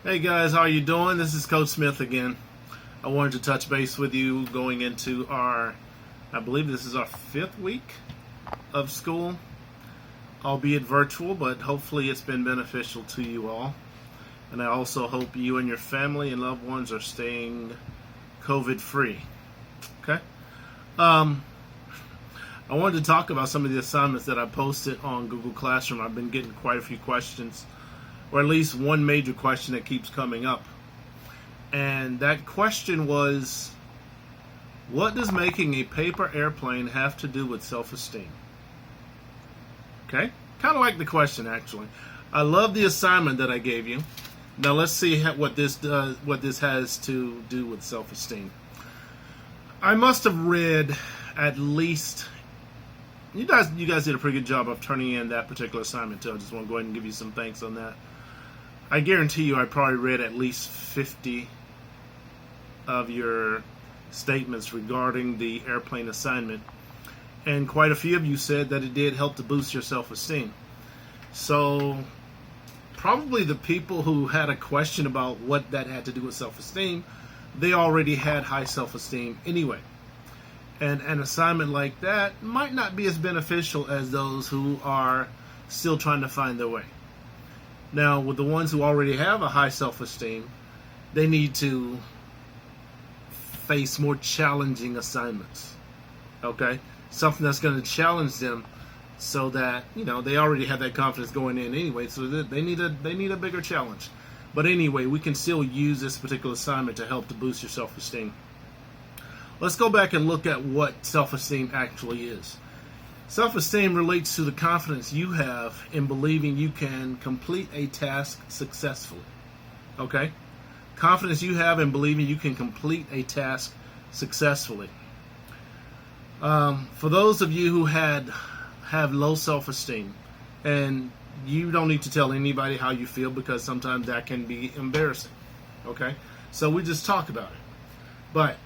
Hey guys, how are you doing? This is Coach Smith again. I wanted to touch base with you going into I believe this is our 5th week of school, albeit virtual, but hopefully it's been beneficial to you all. And I also hope you and your family and loved ones are staying COVID free. Okay? I wanted to talk about some of the assignments that I posted on Google Classroom. I've been getting quite a few questions, or at least one major question that keeps coming up. And that question was, what does making a paper airplane have to do with self-esteem? Okay? Kind of like the question, actually. I love the assignment that I gave you. Now let's see what this has to do with self-esteem. I must have read at least, you guys did a pretty good job of turning in that particular assignment too. I just want to go ahead and give you some thanks on that. I guarantee you I probably read at least 50 of your statements regarding the airplane assignment, and quite a few of you said that it did help to boost your self-esteem. So probably the people who had a question about what that had to do with self-esteem, they already had high self-esteem anyway. And an assignment like that might not be as beneficial as those who are still trying to find their way. Now, with the ones who already have a high self-esteem, they need to face more challenging assignments. Okay? Something that's going to challenge them so that, they already have that confidence going in anyway, so that they need a bigger challenge. But anyway, we can still use this particular assignment to help to boost your self-esteem. Let's go back and look at what self-esteem actually is. Self-esteem relates to the confidence you have in believing you can complete a task successfully. Okay? Confidence you have in believing you can complete a task successfully. For those of you who have low self-esteem, and you don't need to tell anybody how you feel because sometimes that can be embarrassing. Okay? So we just talk about it. But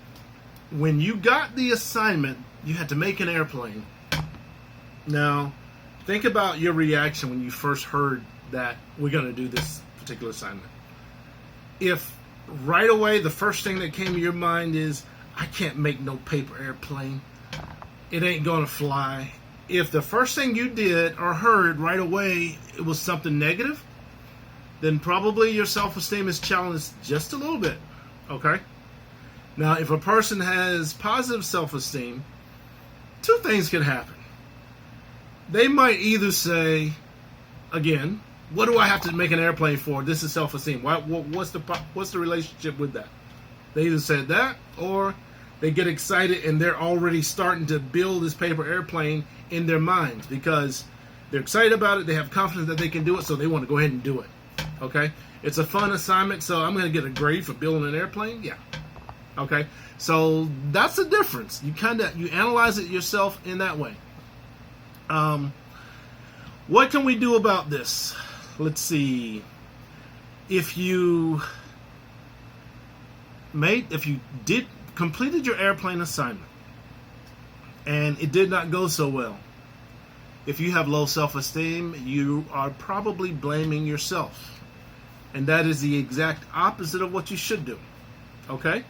when you got the assignment, you had to make an airplane. Now, think about your reaction when you first heard that we're going to do this particular assignment. If right away the first thing that came to your mind is, I can't make no paper airplane, it ain't going to fly. If the first thing you did or heard right away it was something negative, then probably your self-esteem is challenged just a little bit. Okay? Now, if a person has positive self-esteem, two things can happen. They might either say, again, what do I have to make an airplane for? This is self-esteem. What's the relationship with that? They either said that, or they get excited and they're already starting to build this paper airplane in their minds because they're excited about it. They have confidence that they can do it, so they want to go ahead and do it. Okay? It's a fun assignment, so I'm going to get a grade for building an airplane? Yeah. Okay? So that's the difference. You analyze it yourself in that way. What can we do about this? Let's see. If you completed your airplane assignment and it did not go so well, if you have low self-esteem, you are probably blaming yourself. And that is the exact opposite of what you should do. Okay?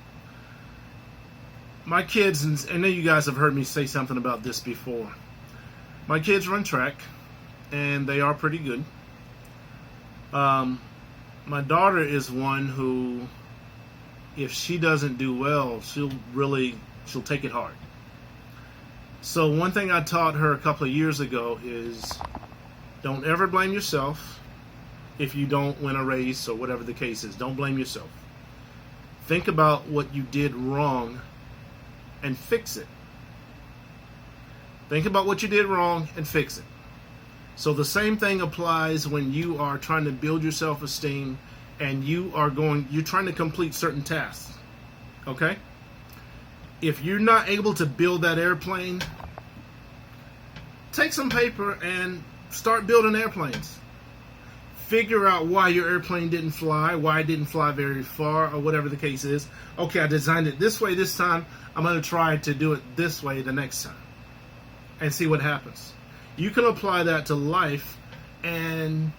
My kids, and I know you guys have heard me say something about this before. My kids run track, and they are pretty good. My daughter is one who, if she doesn't do well, she'll take it hard. So one thing I taught her a couple of years ago is, don't ever blame yourself if you don't win a race or whatever the case is. Don't blame yourself. Think about what you did wrong and fix it. Think about what you did wrong and fix it. So the same thing applies when you are trying to build your self-esteem and you're trying to complete certain tasks. Okay? If you're not able to build that airplane, take some paper and start building airplanes. Figure out why your airplane didn't fly, why it didn't fly very far, or whatever the case is. Okay, I designed it this way this time. I'm going to try to do it this way the next time. And see what happens. You can apply that to life and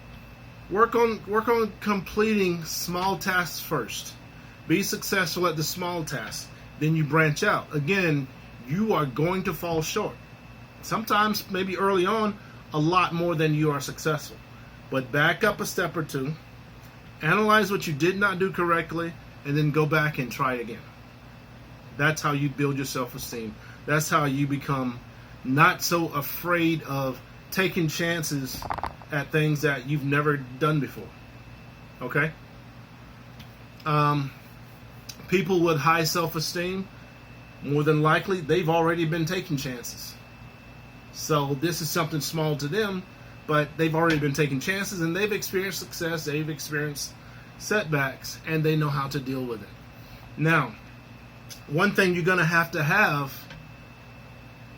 Work on completing small tasks first. Be successful at the small tasks. Then you branch out. Again, you are going to fall short. Sometimes, maybe early on, a lot more than you are successful. But back up a step or two, analyze what you did not do correctly, and then go back and try again. That's how you build your self-esteem. That's how you become not so afraid of taking chances at things that you've never done before. Okay? People with high self-esteem, more than likely, they've already been taking chances. So this is something small to them, but they've already been taking chances, and they've experienced success, they've experienced setbacks, and they know how to deal with it. Now, one thing you're going to have,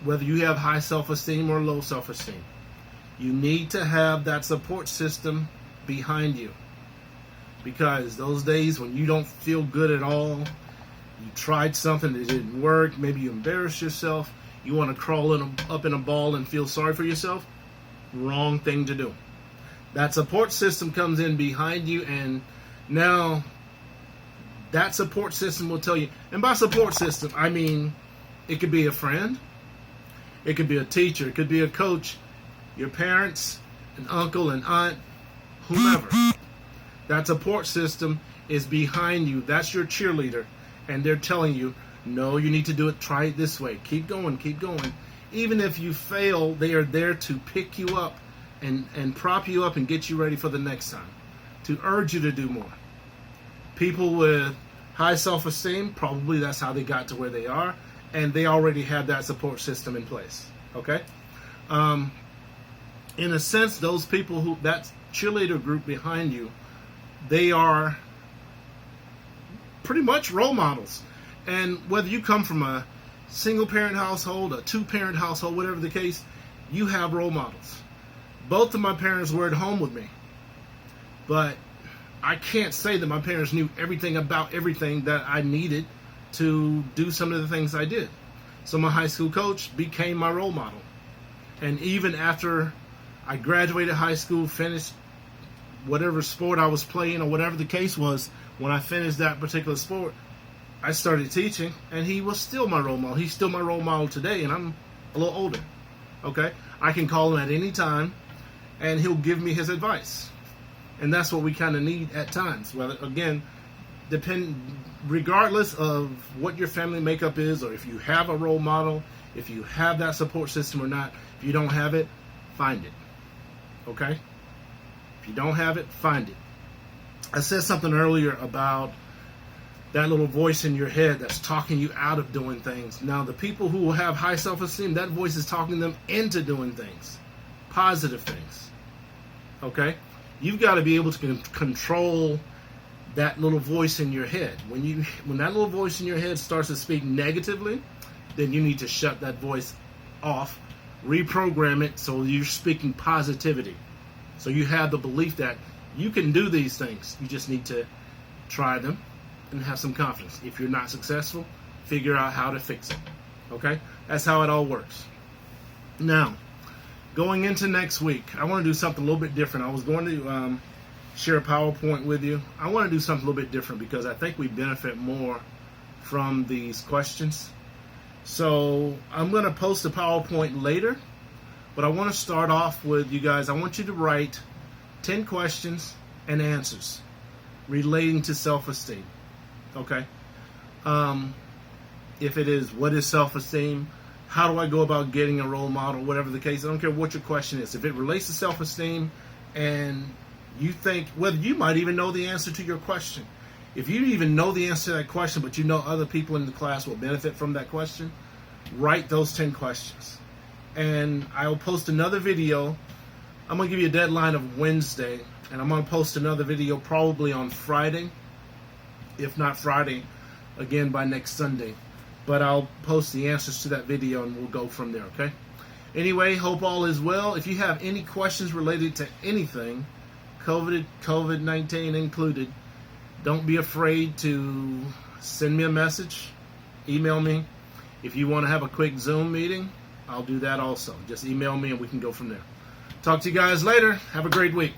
whether you have high self-esteem or low self-esteem, you need to have that support system behind you. Because those days when you don't feel good at all, you tried something that didn't work, maybe you embarrassed yourself, you want to crawl up in a ball and feel sorry for yourself, wrong thing to do. That support system comes in behind you, and now that support system will tell you, and by support system, I mean it could be a friend, it could be a teacher, it could be a coach, your parents, an uncle, an aunt, whomever. That support system is behind you. That's your cheerleader. And they're telling you, no, you need to do it. Try it this way. Keep going. Keep going. Even if you fail, they are there to pick you up and prop you up and get you ready for the next time, to urge you to do more. People with high self-esteem, probably that's how they got to where they are, and they already have that support system in place. Okay? In a sense, those people that cheerleader group behind you, they are pretty much role models. And whether you come from a single parent household, a two parent household, whatever the case, you have role models. Both of my parents were at home with me, but I can't say that my parents knew everything about everything that I needed to do some of the things I did. So my high school coach became my role model. And even after I graduated high school, finished whatever sport I was playing or whatever the case was, when I finished that particular sport, I started teaching, and he was still my role model. He's still my role model today, and I'm a little older. Okay? I can call him at any time, and he'll give me his advice. And that's what we kind of need at times. Whether, again, regardless of what your family makeup is, or if you have a role model, if you have that support system or not, if you don't have it, find it. Okay? If you don't have it, find it. I said something earlier about that little voice in your head that's talking you out of doing things. Now, the people who have high self-esteem, that voice is talking them into doing things, positive things. Okay? You've got to be able to control that little voice in your head. When that little voice in your head starts to speak negatively, then you need to shut that voice off, reprogram it so you're speaking positivity. So you have the belief that you can do these things. You just need to try them and have some confidence. If you're not successful, figure out how to fix it. Okay? That's how it all works. Now, going into next week, I want to do something a little bit different. I was going to share a PowerPoint with you. I want to do something a little bit different because I think we benefit more from these questions. So I'm going to post a PowerPoint later, but I want to start off with you guys. I want you to write 10 questions and answers relating to self-esteem. Okay? If it is, what is self-esteem? How do I go about getting a role model? Whatever the case, I don't care what your question is. If it relates to self-esteem and you think, whether you might even know the answer to your question. If you even know the answer to that question, but you know other people in the class will benefit from that question, write those 10 questions. And I'll post another video. I'm going to give you a deadline of Wednesday, and I'm going to post another video probably on Friday. If not Friday, again by next Sunday. But I'll post the answers to that video, and we'll go from there, okay? Anyway, hope all is well. If you have any questions related to anything, COVID-19 included, don't be afraid to send me a message, email me. If you want to have a quick Zoom meeting, I'll do that also. Just email me and we can go from there. Talk to you guys later. Have a great week.